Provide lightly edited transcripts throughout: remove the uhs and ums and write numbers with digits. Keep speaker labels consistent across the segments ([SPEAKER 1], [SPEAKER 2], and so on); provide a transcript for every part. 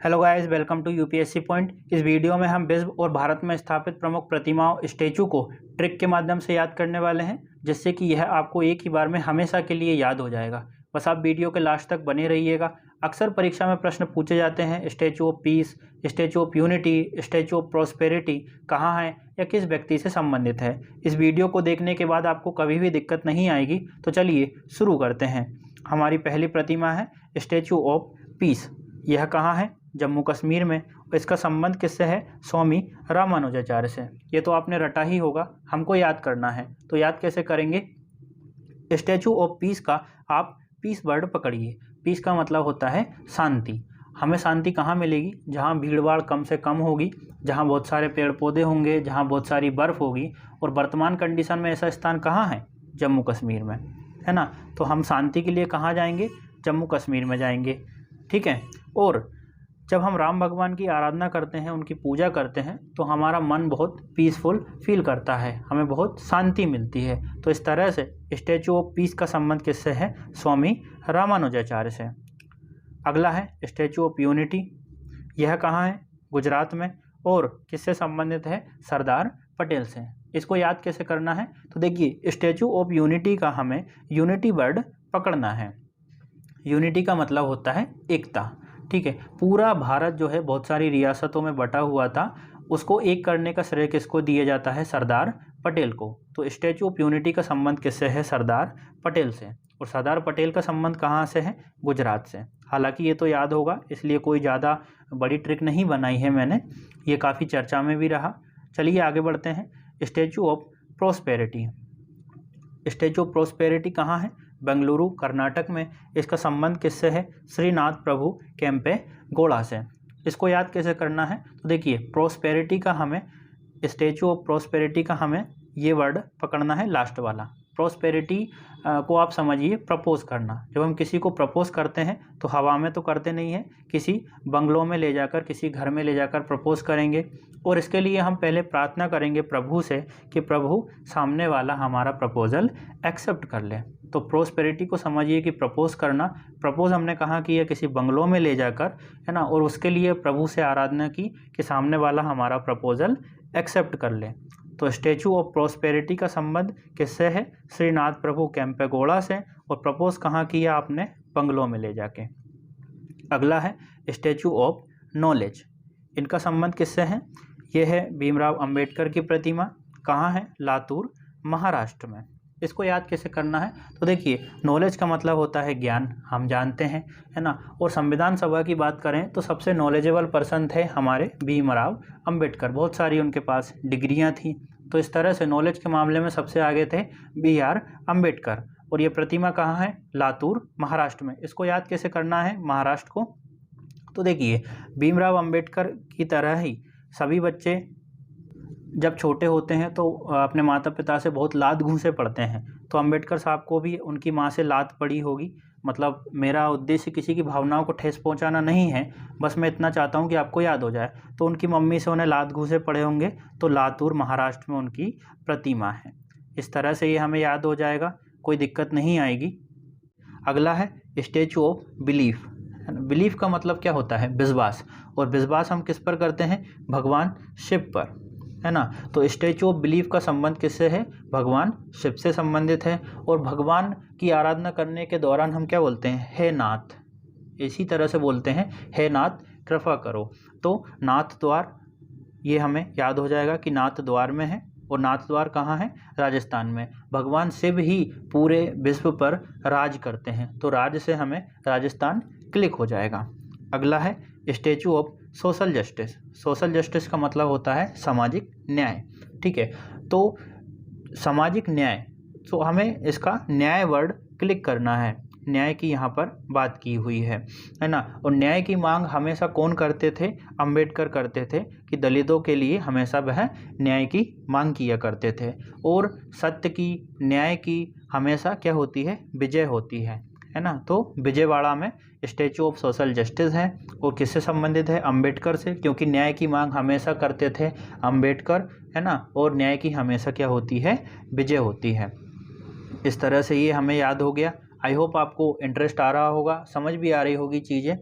[SPEAKER 1] Hello guys, welcome to UPSC point. इस video में हम विश्व और भारत में स्थापित प्रमुख प्रतिमाओं स्टैचू को ट्रिक के माध्यम से याद करने वाले हैं, जिससे कि यह आपको एक ही बार में हमेशा के लिए याद हो जाएगा। बस आप वीडियो के लास्ट तक बने रहिएगा। अक्सर परीक्षा में प्रश्न पूछे जाते हैं, statue of peace, statue of unity, statue of prosperity कहाँ है या किस व्यक्ति से संबंधित है। इस वीडियो को देखने के बाद आपको कभी भी दिक्कत नहीं आएगी। तो चलिए शुरू करते हैं। हमारी पहली प्रतिमा है स्टैचू ऑफ पीस। यह कहाँ है? जम्मू कश्मीर में। इसका संबंध किससे है? स्वामी रामानुजाचार्य से। ये तो आपने रटा ही होगा, हमको याद करना है। तो याद कैसे करेंगे? स्टैचू ऑफ पीस का आप पीस वर्ड पकड़िए। पीस का मतलब होता है शांति। हमें शांति कहाँ मिलेगी? जहाँ भीड़ भाड़ कम से कम होगी, जहाँ बहुत सारे पेड़ पौधे होंगे, जहाँ बहुत सारी बर्फ़ होगी। और वर्तमान कंडीशन में ऐसा स्थान कहाँ है? जम्मू कश्मीर में, है ना। तो हम शांति के लिए कहाँ जाएंगे? जम्मू कश्मीर में जाएंगे, ठीक है। और जब हम राम भगवान की आराधना करते हैं, उनकी पूजा करते हैं, तो हमारा मन बहुत पीसफुल फील करता है, हमें बहुत शांति मिलती है। तो इस तरह से स्टैचू ऑफ पीस का संबंध किससे है? स्वामी रामानुजाचार्य से। अगला है स्टैचू ऑफ यूनिटी। यह कहाँ है? गुजरात में। और किससे संबंधित है? सरदार पटेल से। इसको याद कैसे करना है? तो देखिए, स्टैचू ऑफ यूनिटी का हमें यूनिटी वर्ड पकड़ना है। यूनिटी का मतलब होता है एकता, ठीक है। पूरा भारत जो है बहुत सारी रियासतों में बटा हुआ था, उसको एक करने का श्रेय किसको दिया जाता है? सरदार पटेल को। तो स्टैचू ऑफ यूनिटी का संबंध किससे है? सरदार पटेल से। और सरदार पटेल का संबंध कहाँ से है? गुजरात से। हालांकि ये तो याद होगा, इसलिए कोई ज़्यादा बड़ी ट्रिक नहीं बनाई है मैंने, ये काफ़ी चर्चा में भी रहा। चलिए आगे बढ़ते हैं। Statue of prosperity. Statue of prosperity कहाँ है? बेंगलुरु, कर्नाटक में। इसका संबंध किससे है? श्रीनाथ प्रभु केम्पे गौड़ा से। इसको याद कैसे करना है? तो देखिए, प्रॉस्पेरिटी का हमें, स्टैचू ऑफ प्रॉस्पेरिटी का हमें ये वर्ड पकड़ना है, लास्ट वाला। प्रॉस्पेरिटी को आप समझिए प्रपोज करना। जब हम किसी को प्रपोज करते हैं तो हवा में तो करते नहीं हैं, किसी बंगलों में ले जाकर, किसी घर में ले जाकर प्रपोज करेंगे। और इसके लिए हम पहले प्रार्थना करेंगे प्रभु से कि प्रभु सामने वाला हमारा प्रपोजल एक्सेप्ट कर ले। तो प्रॉस्पेरिटी को समझिए कि प्रपोज करना। प्रपोज हमने कहाँ किया? किसी बंगलों में ले जाकर, है ना। और उसके लिए प्रभु से आराधना की कि सामने वाला हमारा प्रपोजल एक्सेप्ट कर ले। तो स्टैचू ऑफ प्रॉस्पेरिटी का संबंध किससे है? श्रीनाथ प्रभु केम्पे गौड़ा से। और प्रपोज कहाँ किया आपने? बंगलों में ले जाके। अगला है स्टैचू ऑफ नॉलेज। इनका संबंध किससे है? यह है भीमराव अंबेडकर की प्रतिमा। कहाँ है? लातूर, महाराष्ट्र में। इसको याद कैसे करना है? तो देखिए, नॉलेज का मतलब होता है ज्ञान, हम जानते हैं, है ना। और संविधान सभा की बात करें तो सबसे नॉलेजेबल पर्सन थे हमारे भीमराव अंबेडकर। बहुत सारी उनके पास डिग्रियां थी। तो इस तरह से नॉलेज के मामले में सबसे आगे थे BR अंबेडकर। और ये प्रतिमा कहाँ है? लातूर, महाराष्ट्र में। इसको याद कैसे करना है महाराष्ट्र को? तो देखिए, भीमराव अंबेडकर की तरह ही सभी बच्चे जब छोटे होते हैं तो अपने माता पिता से बहुत लात घूंसे पड़ते हैं। तो अंबेडकर साहब को भी उनकी माँ से लात पड़ी होगी। मतलब मेरा उद्देश्य किसी की भावनाओं को ठेस पहुंचाना नहीं है, बस मैं इतना चाहता हूं कि आपको याद हो जाए। तो उनकी मम्मी से उन्हें लात घूंसे पड़े होंगे। तो लातूर, महाराष्ट्र में उनकी प्रतिमा है। इस तरह से ये हमें याद हो जाएगा, कोई दिक्कत नहीं आएगी। अगला है स्टैचू ऑफ बिलीफ। बिलीफ का मतलब क्या होता है? विश्वास। और विश्वास हम किस पर करते हैं? भगवान शिव पर, है ना। तो स्टैचू ऑफ बिलीफ का संबंध किससे है? भगवान शिव से संबंधित है। और भगवान की आराधना करने के दौरान हम क्या बोलते हैं? हे नाथ। इसी तरह से बोलते हैं, हे नाथ कृपा करो। तो नाथ द्वार, ये हमें याद हो जाएगा कि नाथ द्वार में है। और नाथ द्वार कहाँ है? राजस्थान में। भगवान शिव ही पूरे विश्व पर राज करते हैं, तो राज से हमें राजस्थान क्लिक हो जाएगा। अगला है statue of social justice. Social justice का मतलब होता है सामाजिक न्याय, ठीक है। तो सामाजिक न्याय, तो हमें इसका न्याय वर्ड क्लिक करना है। न्याय की यहाँ पर बात की हुई है ना। और न्याय की मांग हमेशा कौन करते थे? अंबेडकर करते थे कि दलितों के लिए हमेशा वह न्याय की मांग किया करते थे। और सत्य की, न्याय की हमेशा क्या होती है? विजय होती है ना। तो विजयवाड़ा में स्टैचू ऑफ सोशल जस्टिस है। और किससे संबंधित है? अंबेडकर से, क्योंकि न्याय की मांग हमेशा करते थे अंबेडकर, है ना। और न्याय की हमेशा क्या होती है? विजय होती है। इस तरह से ये हमें याद हो गया। आई होप आपको इंटरेस्ट आ रहा होगा, समझ भी आ रही होगी चीज़ें।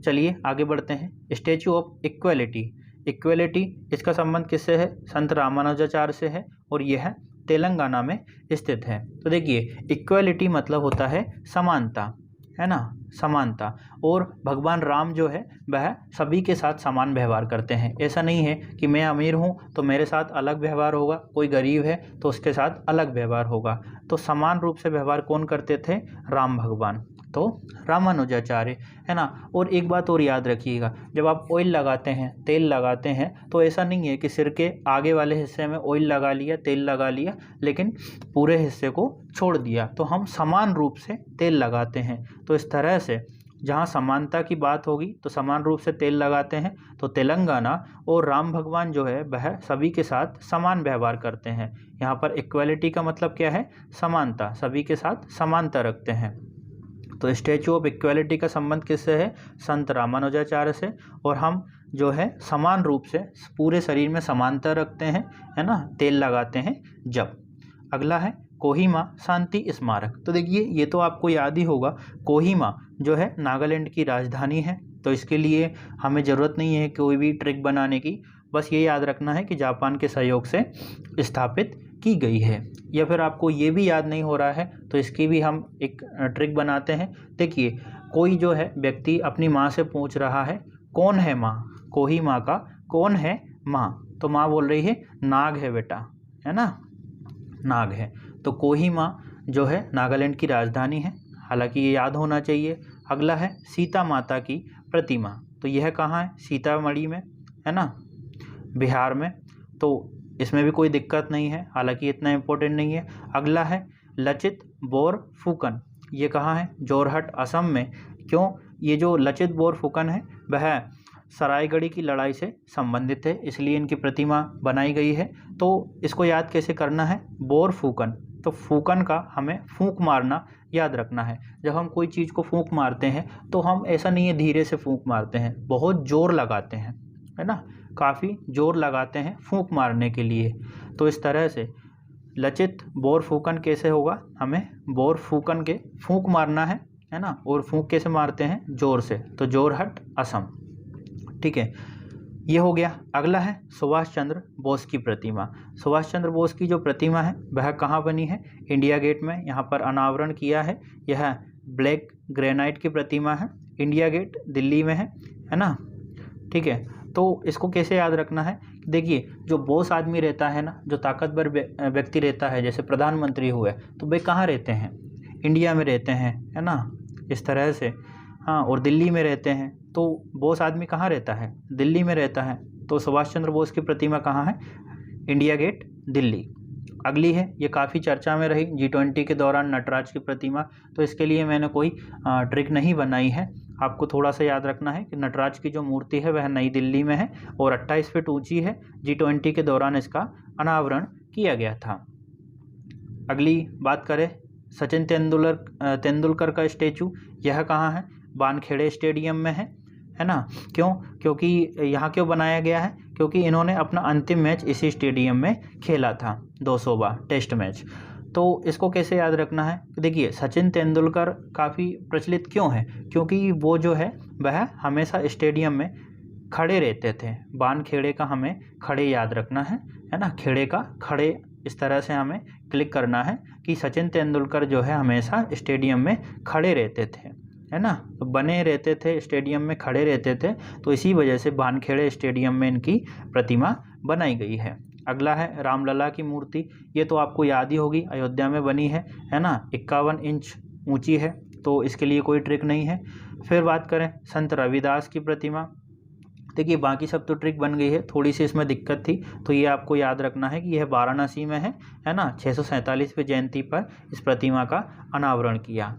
[SPEAKER 1] चलिए आगे बढ़ते हैं। स्टैचू ऑफ इक्वलिटी, इक्वलिटी इसका संबंध किससे है? संत रामानुजाचार्य से है और यह तेलंगाना में स्थित है। तो देखिए इक्वलिटी मतलब होता है समानता, है ना, समानता। और भगवान राम जो है वह सभी के साथ समान व्यवहार करते हैं। ऐसा नहीं है कि मैं अमीर हूँ तो मेरे साथ अलग व्यवहार होगा, कोई गरीब है तो उसके साथ अलग व्यवहार होगा। तो समान रूप से व्यवहार कौन करते थे? राम भगवान, तो रामानुजाचार्य, है ना। और एक बात और याद रखिएगा, जब आप ऑयल लगाते हैं, तेल लगाते हैं, तो ऐसा नहीं है कि सिर के आगे वाले हिस्से में ऑयल लगा लिया, तेल लगा लिया, लेकिन पूरे हिस्से को छोड़ दिया। तो हम समान रूप से तेल लगाते हैं। तो इस तरह से जहाँ समानता की बात होगी तो समान रूप से तेल लगाते हैं। तो तेलंगाना और राम भगवान जो है वह सभी के साथ समान व्यवहार करते हैं। यहाँ पर इक्वलिटी का मतलब क्या है? समानता, सभी के साथ समानता रखते हैं। तो स्टैचू ऑफ इक्वलिटी का संबंध किससे है? संत रामानुजाचार्य से। और हम जो है समान रूप से पूरे शरीर में समानता रखते हैं, है ना, तेल लगाते हैं जब। अगला है कोहिमा शांति स्मारक। तो देखिए ये तो आपको याद ही होगा, कोहिमा जो है नागालैंड की राजधानी है। तो इसके लिए हमें ज़रूरत नहीं है कोई भी ट्रिक बनाने की, बस ये याद रखना है कि जापान के सहयोग से स्थापित की गई है। या फिर आपको ये भी याद नहीं हो रहा है तो इसकी भी हम एक ट्रिक बनाते हैं। देखिए कोई जो है व्यक्ति अपनी माँ से पूछ रहा है कौन है माँ, कोहिमा का कौन है माँ, तो माँ बोल रही है नाग है बेटा, है ना, नाग है। तो कोहिमा जो है नागालैंड की राजधानी है, हालांकि ये याद होना चाहिए। अगला है सीता माता की प्रतिमा। तो यह कहाँ है? सीतामढ़ी में, है ना, बिहार में। तो इसमें भी कोई दिक्कत नहीं है, हालांकि इतना इम्पोर्टेंट नहीं है। अगला है लचित बोरफुकन। ये कहाँ है? जोरहट, असम में। क्यों? ये जो लचित बोरफुकन है वह सरायगढ़ी की लड़ाई से संबंधित है, इसलिए इनकी प्रतिमा बनाई गई है। तो इसको याद कैसे करना है? बोरफुकन। तो फूकन का हमें फूंक मारना याद रखना है। जब हम कोई चीज़ को फूंक मारते हैं तो हम ऐसा नहीं है धीरे से फूंक मारते हैं, बहुत ज़ोर लगाते हैं, है ना, काफ़ी ज़ोर लगाते हैं फूंक मारने के लिए। तो इस तरह से लचित बोरफुकन कैसे होगा? हमें बोरफुकन के फूंक मारना है ना। और फूंक कैसे मारते हैं? ज़ोर से। तो जोरहट, असम, ठीक है, ये हो गया। अगला है सुभाष चंद्र बोस की प्रतिमा। सुभाष चंद्र बोस की जो प्रतिमा है वह कहाँ बनी है? इंडिया गेट में यहाँ पर अनावरण किया है। यह ब्लैक ग्रेनाइट की प्रतिमा है, इंडिया गेट दिल्ली में है ना, ठीक है। तो इसको कैसे याद रखना है? देखिए जो बॉस आदमी रहता है ना, जो ताकतवर व्यक्ति रहता है, जैसे प्रधानमंत्री हुए, तो वे कहाँ रहते हैं? इंडिया में रहते हैं, है ना, इस तरह से। हाँ, और दिल्ली में रहते हैं। तो बॉस आदमी कहाँ रहता है? दिल्ली में रहता है। तो सुभाष चंद्र बोस की प्रतिमा कहाँ है? India Gate, Delhi. अगली है, ये काफ़ी चर्चा में रही G20 के दौरान, नटराज की प्रतिमा। तो इसके लिए मैंने कोई ट्रिक नहीं बनाई है। आपको थोड़ा सा याद रखना है कि नटराज की जो मूर्ति है वह नई दिल्ली में है और 28 फीट ऊंची है। G20 के दौरान इसका अनावरण किया गया था। अगली बात करें सचिन तेंदुलकर का स्टेचू, यह कहाँ है? वानखेड़े स्टेडियम में है ना। क्यों? क्योंकि यहाँ क्यों बनाया गया है? क्योंकि इन्होंने अपना अंतिम मैच इसी स्टेडियम में खेला था, 200वां टेस्ट मैच। तो इसको कैसे याद रखना है? देखिए सचिन तेंदुलकर काफ़ी प्रचलित क्यों है? क्योंकि वो जो है वह हमेशा स्टेडियम में खड़े रहते थे। वानखेड़े का हमें खड़े याद रखना है ना, खेड़े का खड़े, इस तरह से हमें क्लिक करना है कि सचिन तेंदुलकर जो है हमेशा स्टेडियम में खड़े रहते थे, है ना, तो बने रहते थे, स्टेडियम में खड़े रहते थे। तो इसी वजह से वानखेड़े स्टेडियम में इनकी प्रतिमा बनाई गई है। अगला है रामलला की मूर्ति। ये तो आपको याद ही होगी, अयोध्या में बनी है ना, 51 इंच ऊंची है। तो इसके लिए कोई ट्रिक नहीं है। फिर बात करें संत रविदास की प्रतिमा। देखिए बाकी सब तो ट्रिक बन गई है, थोड़ी सी इसमें दिक्कत थी। तो ये आपको याद रखना है कि यह वाराणसी में है ना, 647वें जयंती पर इस प्रतिमा का अनावरण किया।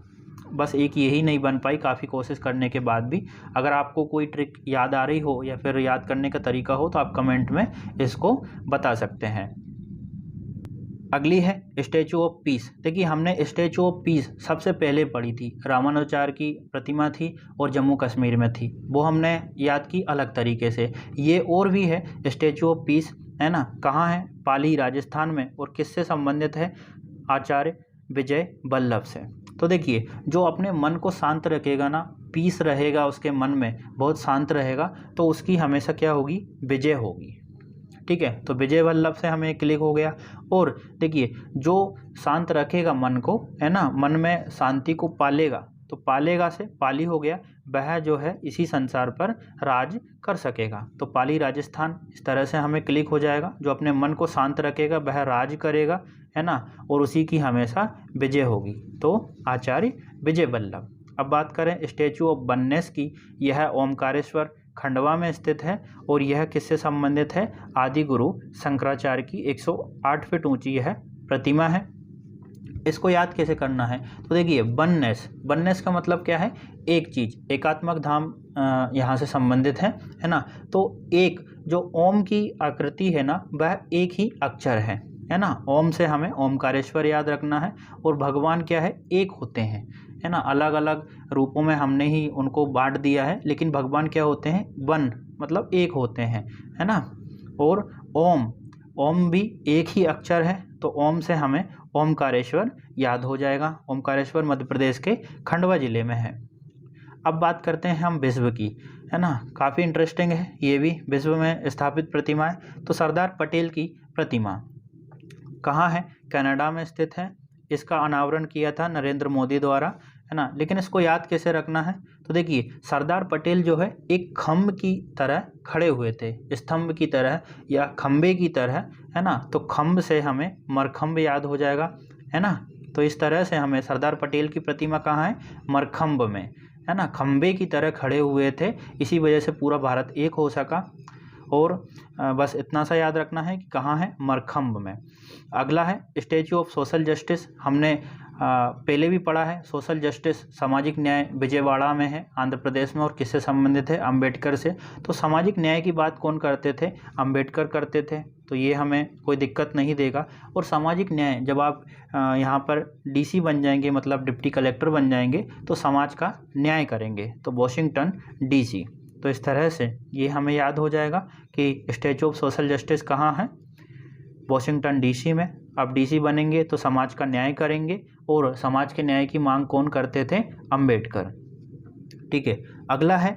[SPEAKER 1] बस एक यही नहीं बन पाई, काफ़ी कोशिश करने के बाद भी। अगर आपको कोई ट्रिक याद आ रही हो या फिर याद करने का तरीका हो तो आप कमेंट में इसको बता सकते हैं। अगली है स्टैचू ऑफ पीस। देखिए हमने स्टैचू ऑफ पीस सबसे पहले पढ़ी थी, रामानुजाचार्य की प्रतिमा थी और जम्मू कश्मीर में थी, वो हमने याद की अलग तरीके से। ये और भी है स्टैचू ऑफ पीस, है ना, कहाँ है? पाली, राजस्थान में। और किससे संबंधित है? आचार्य विजय वल्लभ से। तो देखिए जो अपने मन को शांत रखेगा ना, पीस रहेगा उसके मन में, बहुत शांत रहेगा, तो उसकी हमेशा क्या होगी, विजय होगी। ठीक है, तो विजय वल्लभ से हमें क्लिक हो गया। और देखिए जो शांत रखेगा मन को, है ना, मन में शांति को पालेगा, तो पालेगा से पाली हो गया, वह जो है इसी संसार पर राज कर सकेगा। तो पाली राजस्थान इस तरह से हमें क्लिक हो जाएगा। जो अपने मन को शांत रखेगा वह राज करेगा, है ना, और उसी की हमेशा विजय होगी। तो आचार्य विजय वल्लभ। अब बात करें स्टैचू ऑफ वननेस की, यह ओमकारेश्वर खंडवा में स्थित है और यह किससे संबंधित है, आदि गुरु शंकराचार्य की 108 फीट ऊंची यह प्रतिमा है। इसको याद कैसे करना है, तो देखिए वननेस का मतलब क्या है, एक चीज़, एकात्मक धाम यहाँ से संबंधित है ना। तो एक जो ओम की आकृति है ना, वह एक ही अक्षर है ना। ओम से हमें ओमकारेश्वर याद रखना है। और भगवान क्या है, एक होते हैं, है ना। अलग अलग रूपों में हमने ही उनको बांट दिया है, लेकिन भगवान क्या होते हैं, वन मतलब एक होते हैं, है ना। और ओम भी एक ही अक्षर है, तो ओम से हमें ओमकारेश्वर याद हो जाएगा। ओमकारेश्वर मध्य प्रदेश के खंडवा जिले में है। अब बात करते हैं हम विश्व की, है ना, काफ़ी इंटरेस्टिंग है ये भी, विश्व में स्थापित प्रतिमाएं। तो सरदार पटेल की प्रतिमा कहाँ है, कनाडा में स्थित है। इसका अनावरण किया था नरेंद्र मोदी द्वारा, है ना। लेकिन इसको याद कैसे रखना है, तो देखिए सरदार पटेल जो है एक खम्भ की तरह खड़े हुए थे, स्तंभ की तरह या खम्भे की तरह, है ना। तो खम्भ से हमें मरखम्ब याद हो जाएगा, है ना। तो इस तरह से हमें सरदार पटेल की प्रतिमा कहाँ है, मरखम्ब में, है ना, खम्भे की तरह खड़े हुए थे, इसी वजह से पूरा भारत एक हो सका। और बस इतना सा याद रखना है कि कहाँ है, मरखम्ब में। अगला है स्टैचू ऑफ सोशल जस्टिस। हमने पहले भी पढ़ा है, सोशल जस्टिस सामाजिक न्याय विजयवाड़ा में है, आंध्र प्रदेश में, और किससे संबंधित है, अंबेडकर से। तो सामाजिक न्याय की बात कौन करते थे, अंबेडकर करते थे, तो ये हमें कोई दिक्कत नहीं देगा। और सामाजिक न्याय जब आप यहाँ पर डीसी बन जाएंगे, मतलब डिप्टी कलेक्टर बन जाएंगे, तो समाज का न्याय करेंगे, तो वॉशिंगटन डीसी। तो इस तरह से ये हमें याद हो जाएगा कि स्टैचू ऑफ सोशल जस्टिस कहाँ है, वॉशिंगटन डीसी में। अब डीसी बनेंगे तो समाज का न्याय करेंगे, और समाज के न्याय की मांग कौन करते थे, अंबेडकर। ठीक है, अगला है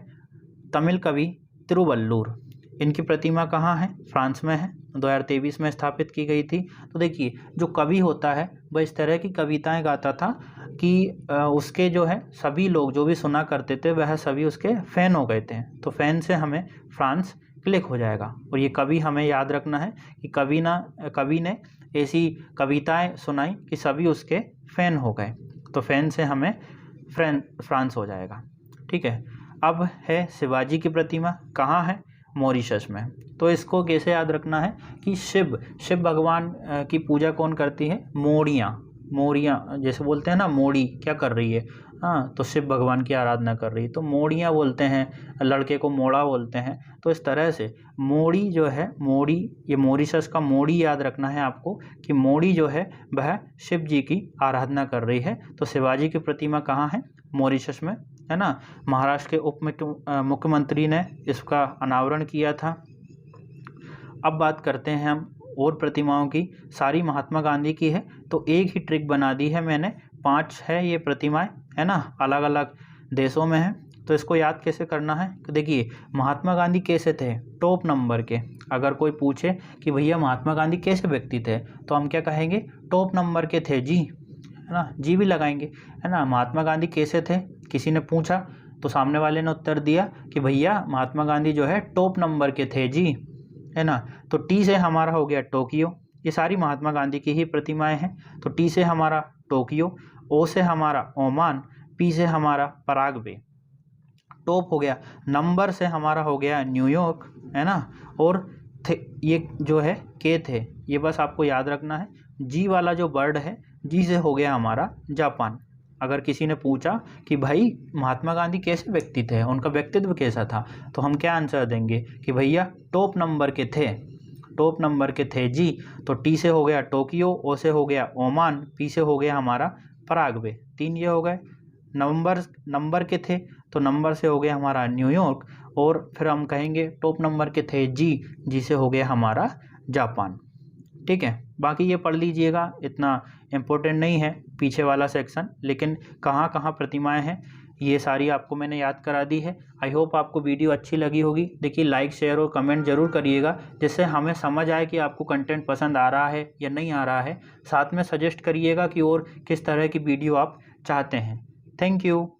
[SPEAKER 1] तमिल कवि तिरुवल्लुर। इनकी प्रतिमा कहाँ है, फ्रांस में है, 2023 में स्थापित की गई थी। तो देखिए जो कवि होता है वह इस तरह की कविताएं गाता था कि उसके जो है सभी लोग जो भी सुना करते थे वह सभी उसके फ़ैन हो गए थे। तो फ़ैन से हमें फ्रांस क्लिक हो जाएगा। और ये कवि हमें याद रखना है कि कवि ने ऐसी कविताएं सुनाई कि सभी उसके फ़ैन हो गए, तो फ़ैन से हमें फ्रांस हो जाएगा। ठीक है, अब है शिवाजी की प्रतिमा, कहाँ है, मॉरिशस में। तो इसको कैसे याद रखना है कि शिव भगवान की पूजा कौन करती है, मोड़ियाँ जैसे बोलते हैं ना, मोड़ी क्या कर रही है, हाँ, तो शिव भगवान की आराधना कर रही है, तो मोड़ियाँ बोलते हैं, लड़के को मोड़ा बोलते हैं। तो इस तरह से मोड़ी जो है, मोड़ी, ये मॉरिशस का मोड़ी याद रखना है आपको कि मोड़ी जो है वह शिव जी की आराधना कर रही है। तो शिवाजी की प्रतिमा कहाँ है, मॉरिशस में, है ना। महाराष्ट्र के उप मुख्यमंत्री ने इसका अनावरण किया था। अब बात करते हैं हम और प्रतिमाओं की, सारी महात्मा गांधी की है, तो एक ही ट्रिक बना दी है मैंने, 5 है ये प्रतिमाएं, है ना, अलग अलग देशों में है। तो इसको याद कैसे करना है, तो देखिए महात्मा गांधी कैसे थे, टॉप नंबर के। अगर कोई पूछे कि भैया महात्मा गांधी कैसे व्यक्ति थे, तो हम क्या कहेंगे, टॉप नंबर के थे जी, है ना, जी भी लगाएंगे, है ना। महात्मा गांधी कैसे थे, किसी ने पूछा तो सामने वाले ने उत्तर दिया कि भैया महात्मा गांधी जो है टॉप नंबर के थे जी, है ना। तो टी से हमारा हो गया टोक्यो, ये सारी महात्मा गांधी की ही प्रतिमाएं हैं। तो टी से हमारा टोक्यो, ओ से हमारा ओमान, पी से हमारा पराग्वे, टॉप हो गया। नंबर से हमारा हो गया न्यूयॉर्क, है ना। और ये जो है के थे, ये बस आपको याद रखना है। जी वाला जो वर्ड है, जी से हो गया हमारा जापान। अगर किसी ने पूछा कि भाई महात्मा गांधी कैसे व्यक्ति थे, उनका व्यक्तित्व कैसा था, तो हम क्या आंसर देंगे कि भैया टॉप नंबर के थे, टॉप नंबर के थे जी। तो टी से हो गया टोक्यो, ओ से हो गया ओमान, पी से हो गया हमारा पराग्वे, 3 ये हो गए। नंबर के थे, तो नंबर से हो गया हमारा न्यूयॉर्क, और फिर हम कहेंगे टॉप नंबर के थे जी, जी से हो गया हमारा जापान। ठीक है, बाकी ये पढ़ लीजिएगा, इतना इम्पोर्टेंट नहीं है पीछे वाला सेक्शन, लेकिन कहाँ कहाँ प्रतिमाएं हैं ये सारी आपको मैंने याद करा दी है। आई होप आपको वीडियो अच्छी लगी होगी। देखिए लाइक शेयर और कमेंट ज़रूर करिएगा, जिससे हमें समझ आए कि आपको कंटेंट पसंद आ रहा है या नहीं आ रहा है। साथ में सजेस्ट करिएगा कि और किस तरह की वीडियो आप चाहते हैं। Thank you.